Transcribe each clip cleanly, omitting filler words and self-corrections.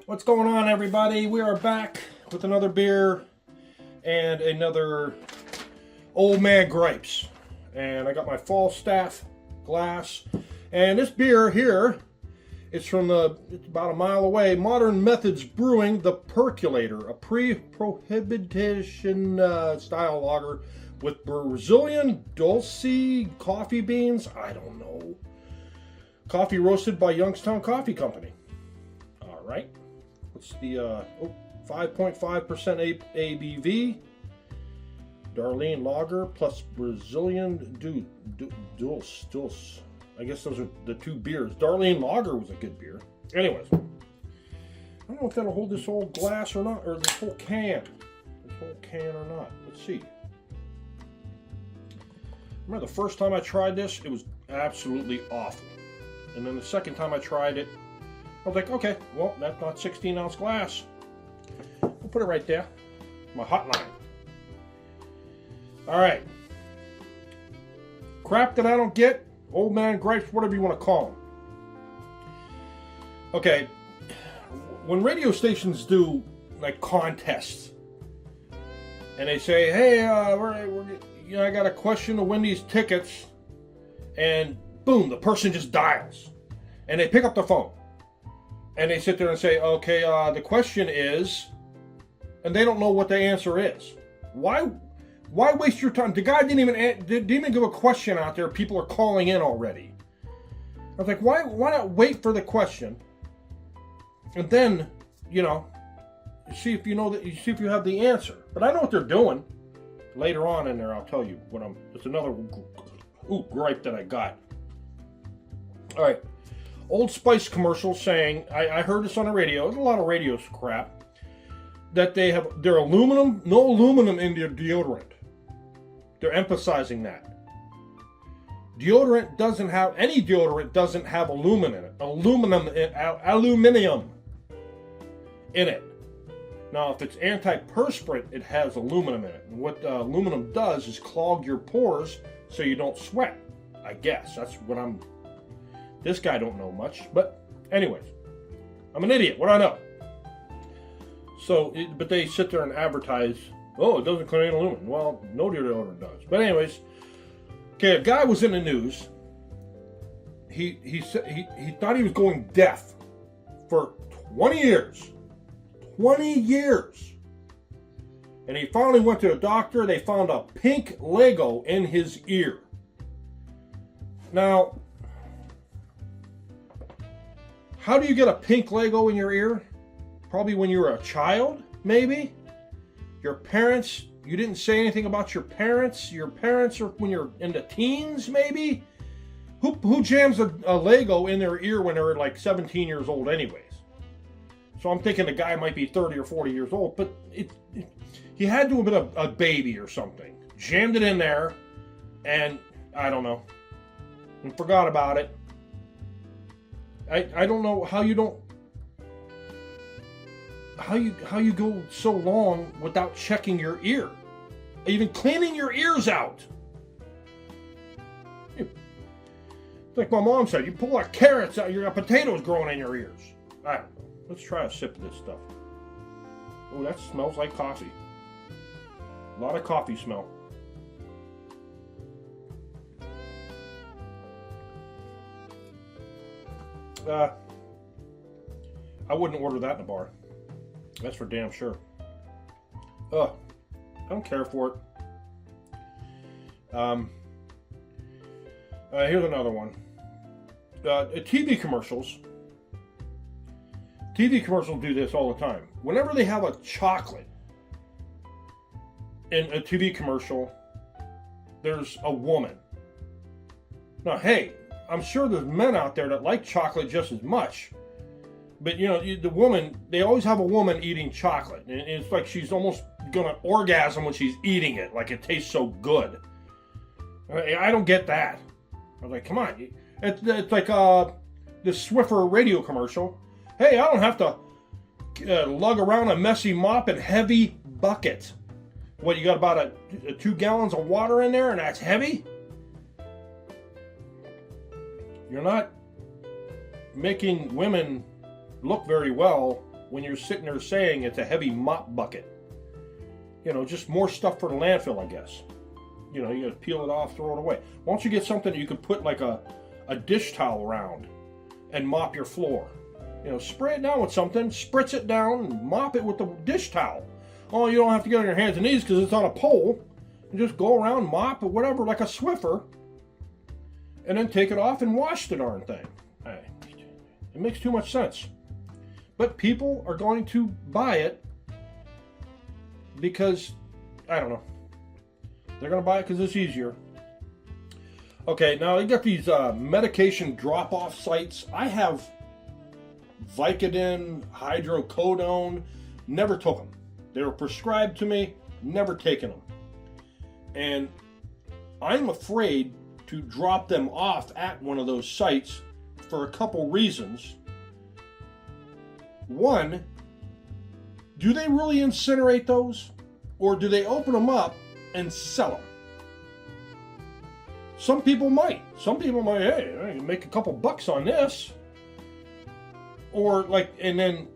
What's going on, everybody? We are back with another beer and another Old Man Gripes. And I got my Falstaff glass. And this beer here, it's about a mile away, Modern Methods Brewing, the Percolator, a pre-prohibition style lager with Brazilian Dulce coffee beans. I don't know. Coffee roasted by Youngstown Coffee Company. All right. What's the 5.5% ABV? Darlene Lager plus Brazilian Dulce. I guess those are the two beers. Darlene Lager was a good beer. Anyways, I don't know if that'll hold this whole glass or not, or this whole can. Or not. Let's see. Remember the first time I tried this, it was absolutely awful. And then the second time I tried it, I was like, okay, well, that's not 16-ounce glass. We'll put it right there. My hotline. All right. Crap that I don't get. Old Man Gripes, whatever you want to call them. Okay. When radio stations do, like, contests, and they say, hey, I got a question to win these tickets, and boom, the person just dials. And they pick up the phone. And they sit there and say, okay, the question is, and they don't know what the answer is. Why waste your time? The guy didn't even give a question out there. People are calling in already. I was like, why not wait for the question, and then, see if you have the answer. But I know what they're doing. Later on in there, I'll tell you it's another gripe that I got. All right. Old Spice commercial saying, I heard this on the radio, there's a lot of radio crap, that they're aluminum, no aluminum in their deodorant. They're emphasizing that. Any deodorant doesn't have aluminum in it. Now, if it's antiperspirant, it has aluminum in it. And what aluminum does is clog your pores so you don't sweat. I guess that's what this guy don't know much, but anyways, I'm an idiot. What do I know? But they sit there and advertise, oh, it doesn't contain aluminum. Well, no deodorant does. But anyways, okay, a guy was in the news. He said he thought he was going deaf for 20 years. 20 years. And he finally went to the doctor. They found a pink Lego in his ear. Now, how do you get a pink Lego in your ear? Probably when you were a child, maybe? Your parents, you didn't say anything about your parents? Your parents are when you're in the teens, maybe? Who jams a Lego in their ear when they're like 17 years old anyways? So I'm thinking the guy might be 30 or 40 years old, but he had to have been a baby or something. Jammed it in there, and I don't know, and forgot about it. I don't know how you go so long without checking your ear, even cleaning your ears out. Like my mom said, you pull like carrots out, you got potatoes growing in your ears. I don't know. Let's try a sip of this stuff. Oh, that smells like coffee. A lot of coffee smell. I wouldn't order that in a bar. That's for damn sure. I don't care for it. Here's another one. TV commercials. TV commercials do this all the time. Whenever they have a chocolate in a TV commercial, there's a woman. Now, hey, I'm sure there's men out there that like chocolate just as much. But, the woman, they always have a woman eating chocolate. And it's like she's almost going to orgasm when she's eating it. Like it tastes so good. I don't get that. I was like, come on. It's like the Swiffer radio commercial. Hey, I don't have to lug around a messy mop and heavy bucket. What, you got about 2 gallons of water in there and that's heavy? You're not making women look very well when you're sitting there saying it's a heavy mop bucket. You know, just more stuff for the landfill, I guess. You know, you gotta peel it off, throw it away. Why don't you get something that you could put like a dish towel around and mop your floor? You know, spray it down with something, spritz it down, and mop it with the dish towel. Oh, you don't have to get on your hands and knees because it's on a pole. You just go around, mop or whatever, like a Swiffer, and then take it off and wash the darn thing. It makes too much sense. But people are going to buy it because, I don't know. They're going to buy it because it's easier. Okay, now you got these medication drop-off sites. I have Vicodin, hydrocodone, never took them. They were prescribed to me, never taken them. And I'm afraid to drop them off at one of those sites for a couple reasons. One, do they really incinerate those? Or do they open them up and sell them? Some people might. Some people might, hey, I can make a couple bucks on this. Or like, and then,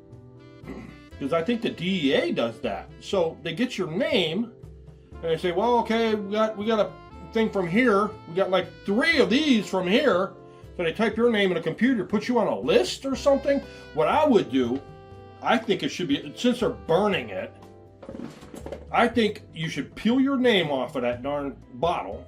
because I think the DEA does that. So they get your name, and they say, well, okay, we got a thing from here. We got like 3 of these from here. So they type your name in a computer, put you on a list or something. What I would do, I think it should be, since they're burning it, I think you should peel your name off of that darn bottle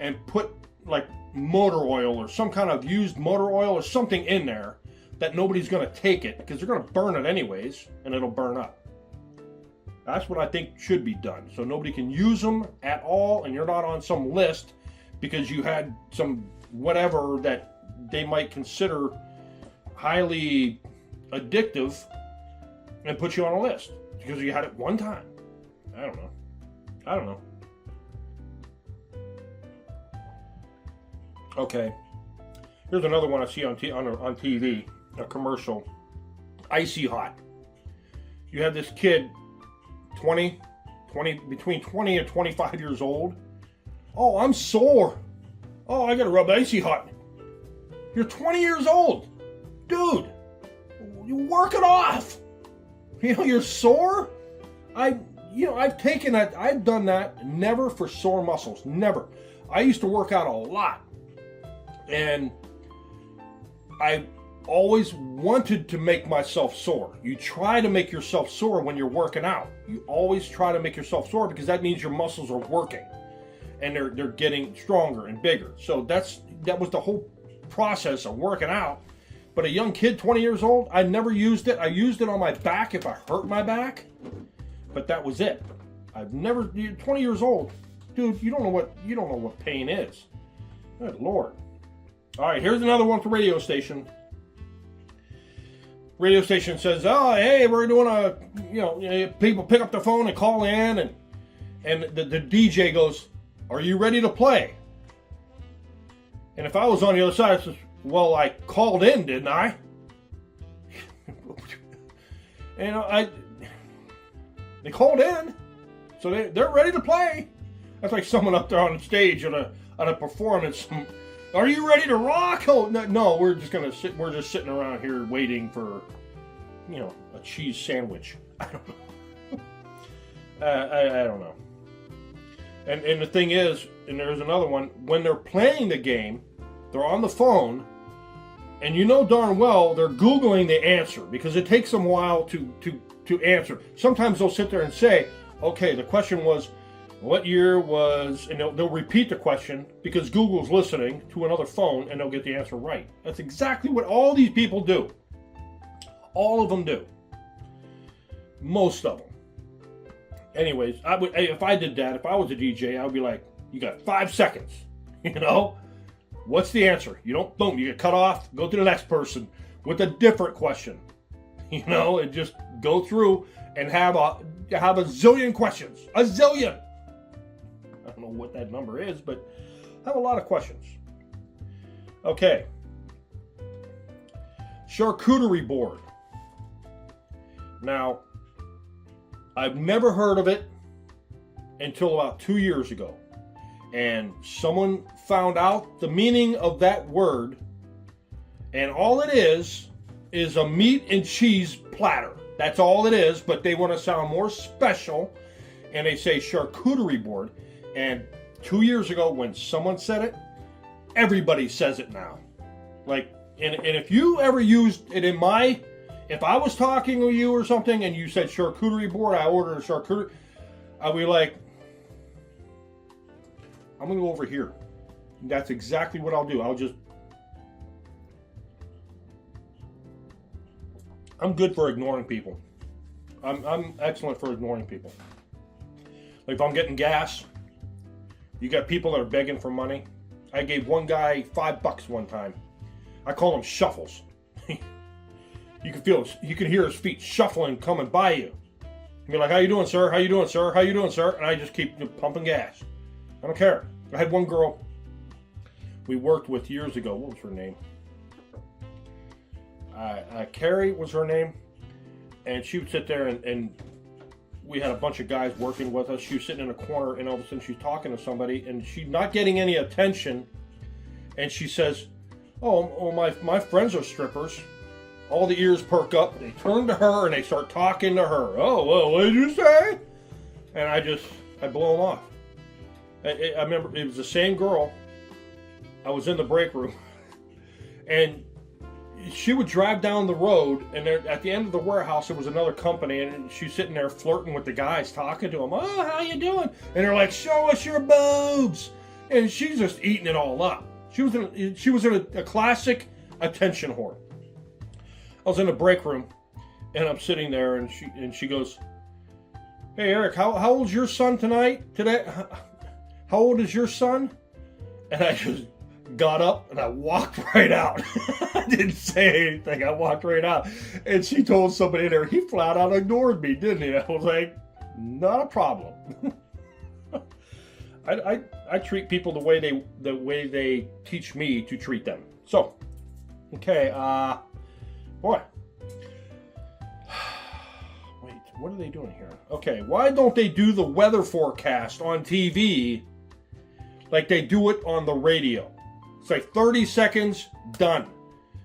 and put like motor oil or some kind of used motor oil or something in there that nobody's going to take it because they're going to burn it anyways and it'll burn up. That's what I think should be done. So nobody can use them at all and you're not on some list because you had some whatever that they might consider highly addictive and put you on a list because you had it one time. I don't know. Okay. Here's another one I see on TV, a commercial. Icy Hot. You have this kid, between 20 and 25 years old. Oh, I'm sore. Oh, I gotta rub Icy Hot. You're 20 years old. Dude, you work it off. You know, you're sore? I've taken that, I've done that, never for sore muscles, never. I used to work out a lot. And I always wanted to make myself sore. You try to make yourself sore when you're working out. You always try to make yourself sore because that means your muscles are working and they're getting stronger and bigger. So that was the whole process of working out. But a young kid, 20 years old, I never used it. I used it on my back if I hurt my back, but that was it. I've never, 20 years old, dude, you don't know what pain is. Good Lord. All right, here's another one for radio station. Radio station says, oh, hey, we're doing people pick up the phone and call in, and the DJ goes, are you ready to play? And if I was on the other side, I says, well, I called in, didn't I? And they called in, so they're ready to play. That's like someone up there on the stage on a performance. Are you ready to rock? Oh no, we're just gonna sit. We're just sitting around here waiting for, a cheese sandwich. I don't know. I don't know. And the thing is, and there's another one. When they're playing the game, they're on the phone, and you know darn well they're Googling the answer because it takes them a while to answer. Sometimes they'll sit there and say, okay, the question was, what year was, and they'll repeat the question because Google's listening to another phone and they'll get the answer right. That's exactly what all these people do. All of them do. Most of them. Anyways, if I did that, if I was a DJ, I would be like, you got 5 seconds, What's the answer? You don't, boom, you get cut off, go to the next person with a different question. And just go through and have a zillion questions. A zillion! I don't know what that number is, but I have a lot of questions. Okay. Charcuterie board. Now, I've never heard of it until about 2 years ago. And someone found out the meaning of that word. And all it is a meat and cheese platter. That's all it is, but they want to sound more special, and they say charcuterie board. And 2 years ago, when someone said it, everybody says it now. Like, and if you ever used it if I was talking to you or something and you said charcuterie board, I ordered a charcuterie, I'd be like, I'm going to go over here. And that's exactly what I'll do. I'm good for ignoring people. I'm excellent for ignoring people. Like if I'm getting gas, you got people that are begging for money. I gave one guy $5 one time. I call them shuffles. You can hear his feet shuffling coming by you. Be like, how you doing, sir? How you doing, sir? How you doing, sir? And I just keep pumping gas. I don't care. I had one girl we worked with years ago. What was her name? Carrie was her name. And she would sit there and we had a bunch of guys working with us. She was sitting in a corner and all of a sudden she's talking to somebody and she's not getting any attention. And she says, oh my friends are strippers. All the ears perk up. They turn to her and they start talking to her. Oh, well, what did you say? And I blow them off. I remember it was the same girl. I was in the break room. And she would drive down the road, and at the end of the warehouse, there was another company, and she's sitting there flirting with the guys, talking to them. Oh, how you doing? And they're like, show us your boobs. And she's just eating it all up. She was in a classic attention whore. I was in the break room, and I'm sitting there, and she goes, hey, Eric, how old's your son today? How old is your son? And I just got up and I walked right out. I didn't say anything. I walked right out. And she told somebody there, he flat out ignored me, didn't he? I was like, not a problem. I treat people the way they teach me to treat them. So, okay, boy. Wait, what are they doing here? Okay, why don't they do the weather forecast on TV like they do it on the radio? It's like 30 seconds, done.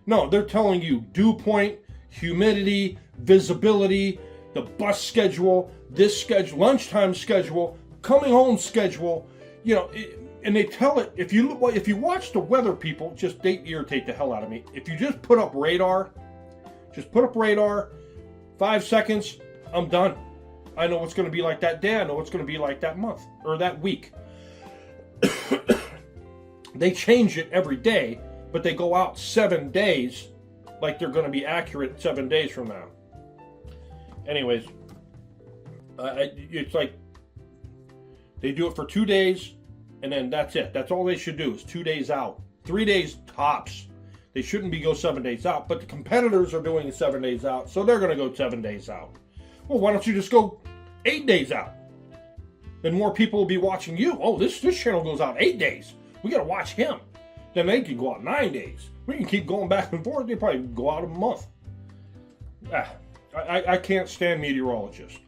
No, they're telling you dew point, humidity, visibility, the bus schedule, this schedule, lunchtime schedule, coming home schedule, and they tell it. If you watch the weather people, they irritate the hell out of me. If you just put up radar, 5 seconds, I'm done. I know what's going to be like that day. I know what's going to be like that month or that week. They change it every day, but they go out 7 days like they're going to be accurate 7 days from now. Anyways, it's like they do it for 2 days, and then that's it. That's all they should do is 2 days out. 3 days tops. They shouldn't go 7 days out, but the competitors are doing it 7 days out, so they're going to go 7 days out. Well, why don't you just go 8 days out? Then more people will be watching you. Oh, this channel goes out 8 days. We got to watch him. Then they can go out 9 days. We can keep going back and forth. They probably go out a month. I can't stand meteorologists.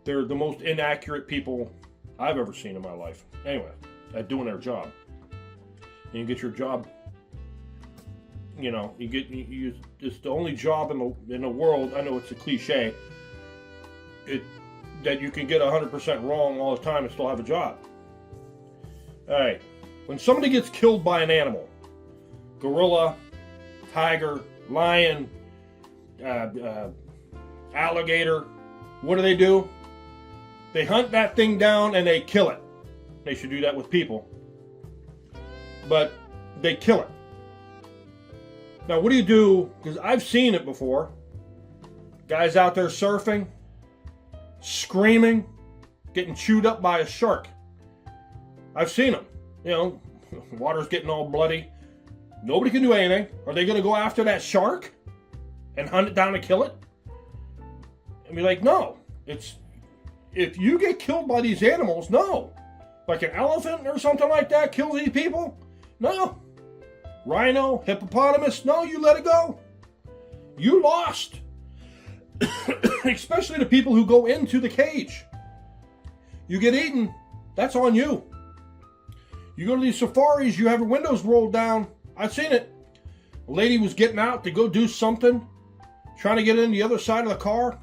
They're the most inaccurate people I've ever seen in my life. Anyway, at doing their job. And you get your job. It's the only job in the world. I know it's a cliche. That you can get 100% wrong all the time and still have a job. All right. When somebody gets killed by an animal, gorilla, tiger, lion, alligator, what do? They hunt that thing down and they kill it. They should do that with people. But they kill it. Now, what do you do? Because I've seen it before. Guys out there surfing, screaming, getting chewed up by a shark. I've seen them. Water's getting all bloody. Nobody can do anything. Are they going to go after that shark and hunt it down and kill it? And be like, no. If you get killed by these animals, no. Like an elephant or something like that kills these people? No. Rhino, hippopotamus, no, you let it go. You lost. Especially the people who go into the cage. You get eaten, that's on you. You go to these safaris, you have your windows rolled down. I've seen it. A lady was getting out to go do something. trying to get in the other side of the car.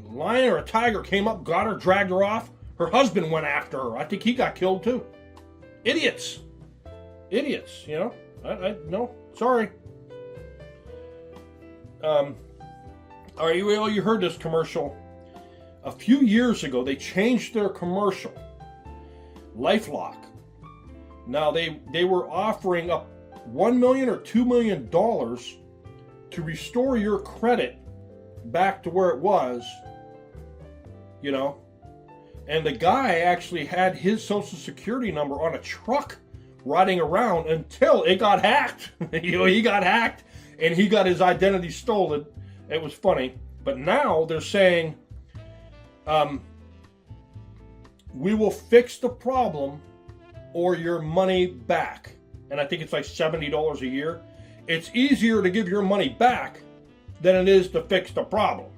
A lion or a tiger came up, got her, dragged her off. Her husband went after her. I think he got killed too. Idiots. Idiots, you know. No, sorry. All right, you heard this commercial. A few years ago, they changed their commercial. LifeLock. Now, they were offering up $1 million or $2 million to restore your credit back to where it was, you know. And the guy actually had his social security number on a truck riding around until it got hacked. You know, he got hacked and he got his identity stolen. It was funny. But now they're saying, we will fix the problem or your money back. And I think it's like $70 a year. It's easier to give your money back than it is to fix the problem.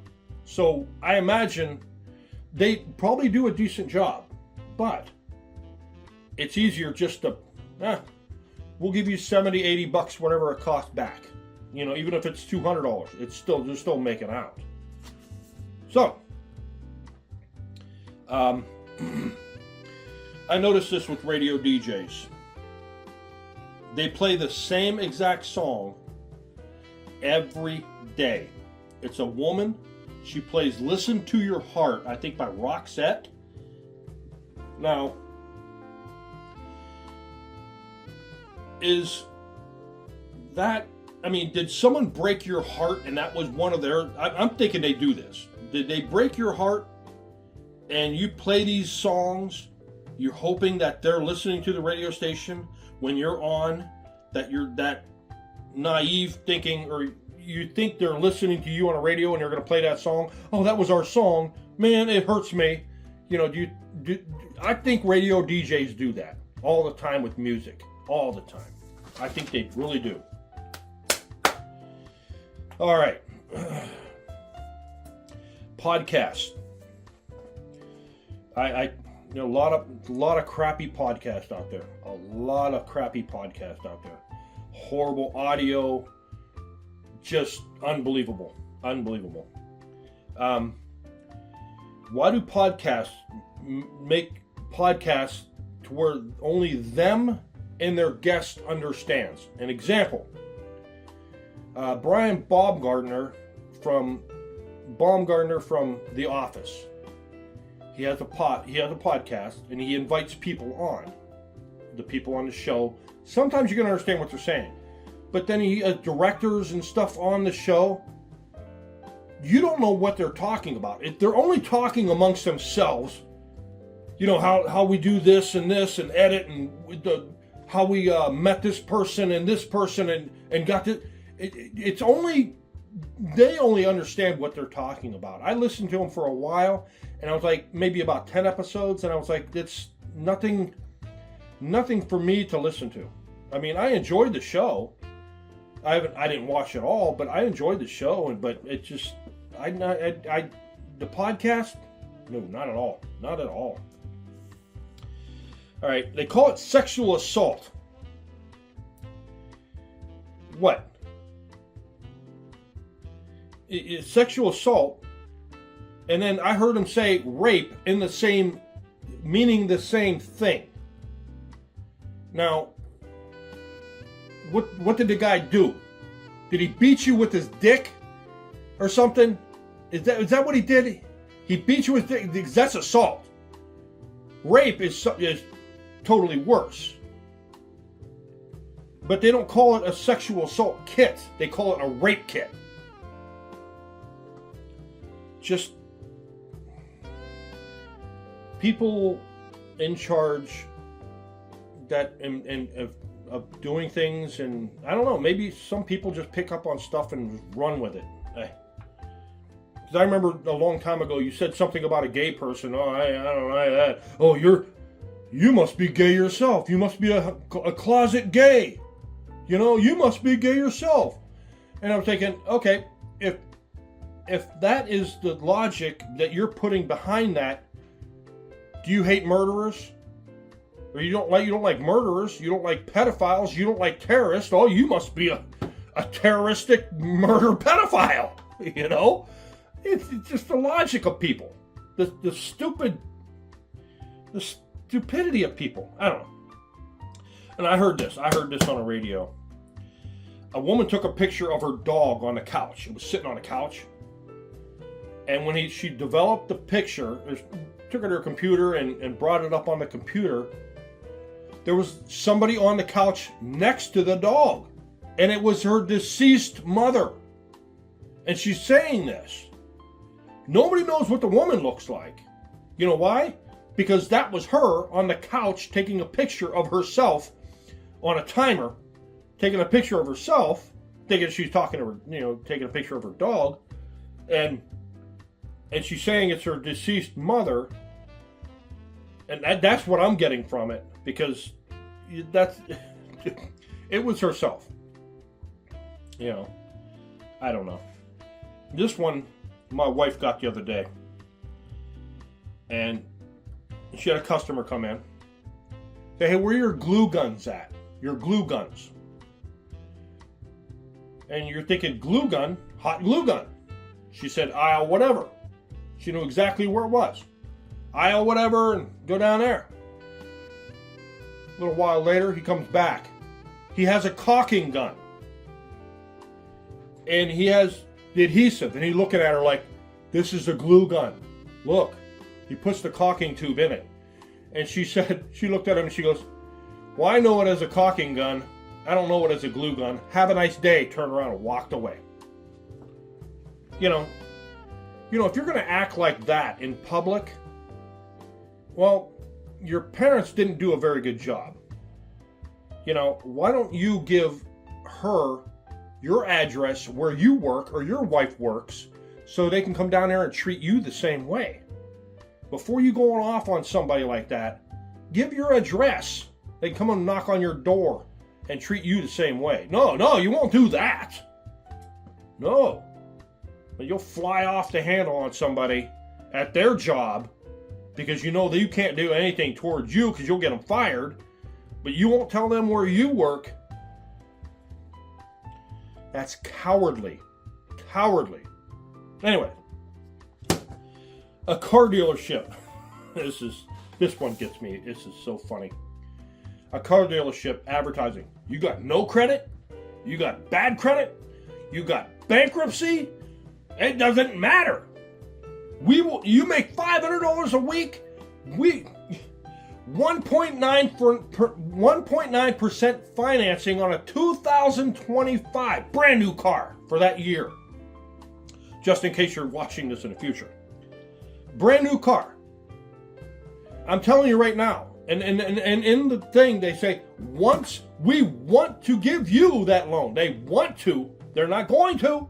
So I imagine they probably do a decent job, but it's easier just to, we'll give you 70, 80 bucks, whatever it costs back. You know, even if it's $200, they're still making out. So, I noticed this with radio DJs. They play the same exact song every day. It's a woman. She plays Listen to Your Heart, I think by Roxette. Now, is that, I mean, did someone break your heart and that was one of their, I'm thinking they do this. Did they break your heart and you play these songs, you're hoping that they're listening to the radio station when you're on, that you're that naive thinking, or you think they're listening to you on a radio and you're going to play that song? Oh, that was our song. Man, it hurts me. You know, I think radio DJs do that all the time with music. All the time. I think they really do. All right. Podcast. A lot of crappy podcasts out there. A lot of crappy podcasts out there. Horrible audio. Just unbelievable. Unbelievable. Why do podcasts make podcasts to where only them and their guest understands? An example. Brian Baumgartner from The Office. He has a podcast, and he invites people on. The people on the show. Sometimes you can understand what they're saying, but then he has directors and stuff on the show. You don't know what they're talking about. They're only talking amongst themselves. You know how we do this and edit and how we met this person and got this. It's only, they only understand what they're talking about. I listened to them for a while, and I was like, maybe about 10 episodes, and I was like, it's nothing for me to listen to. I mean, I enjoyed the show. I didn't watch it all, but I enjoyed the show, but it just, the podcast, no, not at all. Not at all. All right, they call it sexual assault. What? It's sexual assault, and then I heard him say rape in the same, meaning the same thing. Now, what did the guy do? Did he beat you with his dick or something? Is that what he did? He beat you with his dick? That's assault. Rape is totally worse. But they don't call it a sexual assault kit. They call it a rape kit. Just people in charge that of doing things, and I don't know, maybe some people just pick up on stuff and run with it. Because I remember a long time ago you said something about a gay person. Oh, I don't know that. Oh, you must be gay yourself. You must be a closet gay. You know, you must be gay yourself. And I'm thinking, okay, if that is the logic that you're putting behind that, do you hate murderers? Or you don't like murderers, you don't like pedophiles, you don't like terrorists. Oh, you must be a terroristic murder pedophile. You know? It's just the logic of people. The stupidity of people. I don't know. And I heard this on a radio. A woman took a picture of her dog on the couch. It was sitting on the couch. And when she developed the picture, took it to her computer and brought it up on the computer, there was somebody on the couch next to the dog. And it was her deceased mother. And she's saying this. Nobody knows what the woman looks like. You know why? Because that was her on the couch taking a picture of herself on a timer, taking a picture of herself, thinking she's talking to her, taking a picture of her dog, and she's saying it's her deceased mother, and that's what I'm getting from it, because it was herself. I don't know. This one, my wife got the other day, and she had a customer come in. Say, hey, where are your glue guns at? Your glue guns. And you're thinking, glue gun? Hot glue gun. She said, aisle whatever. She knew exactly where it was. Aisle whatever, and go down there. A little while later, he comes back. He has a caulking gun. And he has the adhesive. And he's looking at her like, this is a glue gun. Look. He puts the caulking tube in it. And she said, she looked at him and she goes, well, I know it as a caulking gun. I don't know it as a glue gun. Have a nice day. Turned around and walked away. If you're going to act like that in public, well, your parents didn't do a very good job. Why don't you give her your address where you work or your wife works so they can come down there and treat you the same way? Before you go off on somebody like that, give your address. They can come and knock on your door and treat you the same way. No, you won't do that. No. But you'll fly off the handle on somebody at their job because you know that you can't do anything towards you because you'll get them fired, but you won't tell them where you work. That's cowardly. Cowardly. Anyway. A car dealership. This one gets me. This is so funny. A car dealership advertising. You got no credit? You got bad credit? You got bankruptcy? It doesn't matter. You make $500 a week? 1.9% financing on a 2025 brand new car for that year. Just in case you're watching this in the future. Brand new car. I'm telling you right now. And in the thing they say, once we want to give you that loan. They want to. They're not going to.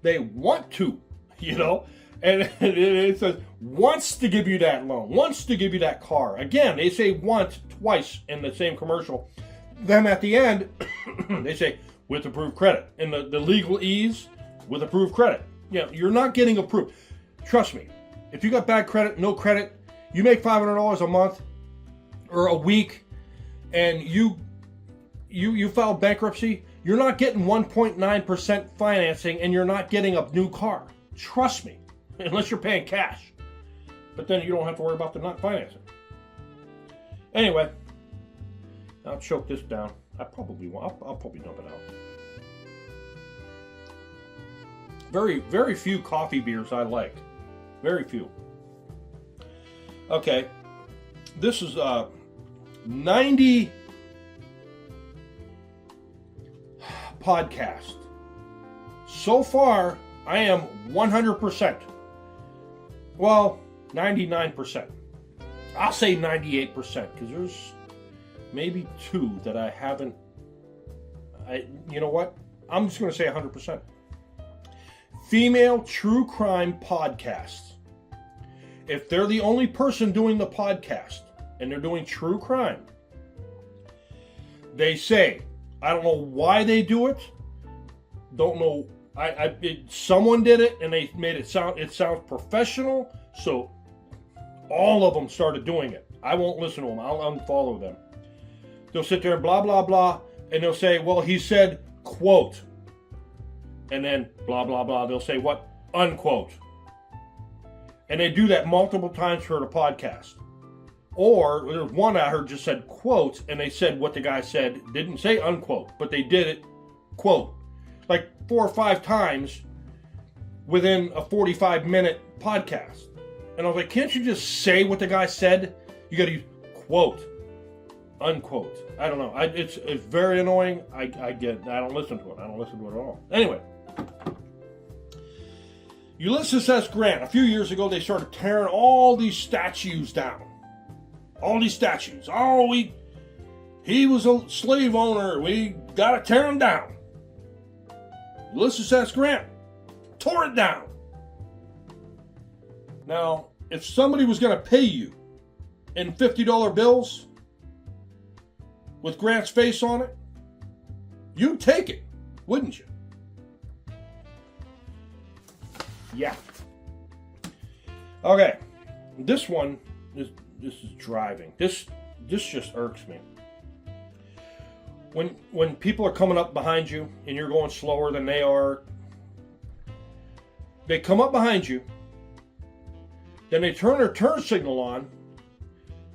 They want to. And it says wants to give you that loan. Wants to give you that car. Again, they say want twice in the same commercial. Then at the end, they say with approved credit. And the legal ease with approved credit. You're not getting approved. Trust me. If you got bad credit, no credit, you make $500 a month or a week, and you file bankruptcy, you're not getting 1.9% financing, and you're not getting a new car. Trust me, unless you're paying cash. But then you don't have to worry about the not financing. Anyway, I'll choke this down. I'll probably dump it out. Very, very few coffee beers I like. Very few. Okay. This is 90 podcast. So far, I am 100%. Well, 99%. I'll say 98% because there's maybe two that I haven't. You know what? I'm just going to say 100%. Female true crime podcasts. If they're the only person doing the podcast and they're doing true crime, they say, I don't know why they do it. Don't know. Someone did it and they made it sounds professional. So all of them started doing it. I won't listen to them. I'll unfollow them. They'll sit there and blah, blah, blah. And they'll say, well, he said, quote. and then blah, blah, blah. They'll say what? Unquote. And they do that multiple times for the podcast. Or there's one I heard just said quotes, and they said what the guy said. Didn't say unquote, but they did it quote. Like 4 or 5 times within a 45-minute podcast. And I was like, can't you just say what the guy said? You got to use quote, unquote. I don't know. It's very annoying. I don't listen to it. I don't listen to it at all. Anyway. Ulysses S. Grant, a few years ago, they started tearing all these statues down. All these statues. Oh, he was a slave owner. We got to tear him down. Ulysses S. Grant tore it down. Now, if somebody was going to pay you in $50 bills with Grant's face on it, you'd take it, wouldn't you? Yeah. Okay. This one is driving. This just irks me. When people are coming up behind you and you're going slower than they are, they come up behind you, then they turn their turn signal on,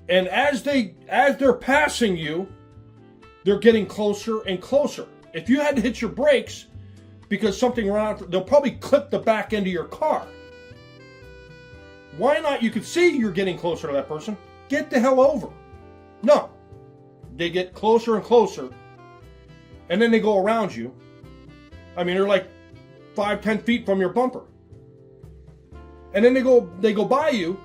and as they're passing you, they're getting closer and closer. If you had to hit your brakes because something ran out, they'll probably clip the back end of your car. Why not? You can see you're getting closer to that person. Get the hell over. No. They get closer and closer, and then they go around you. I mean, they're like 5-10 feet from your bumper. And then they go by you,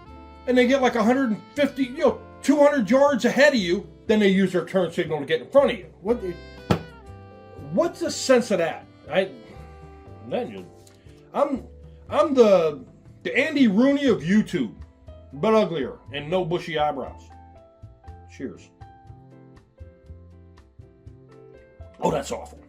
and they get like 150, 200 yards ahead of you. Then they use their turn signal to get in front of you. What's the sense of that? I'm the Andy Rooney of YouTube, but uglier and no bushy eyebrows. Cheers. Oh, that's awful.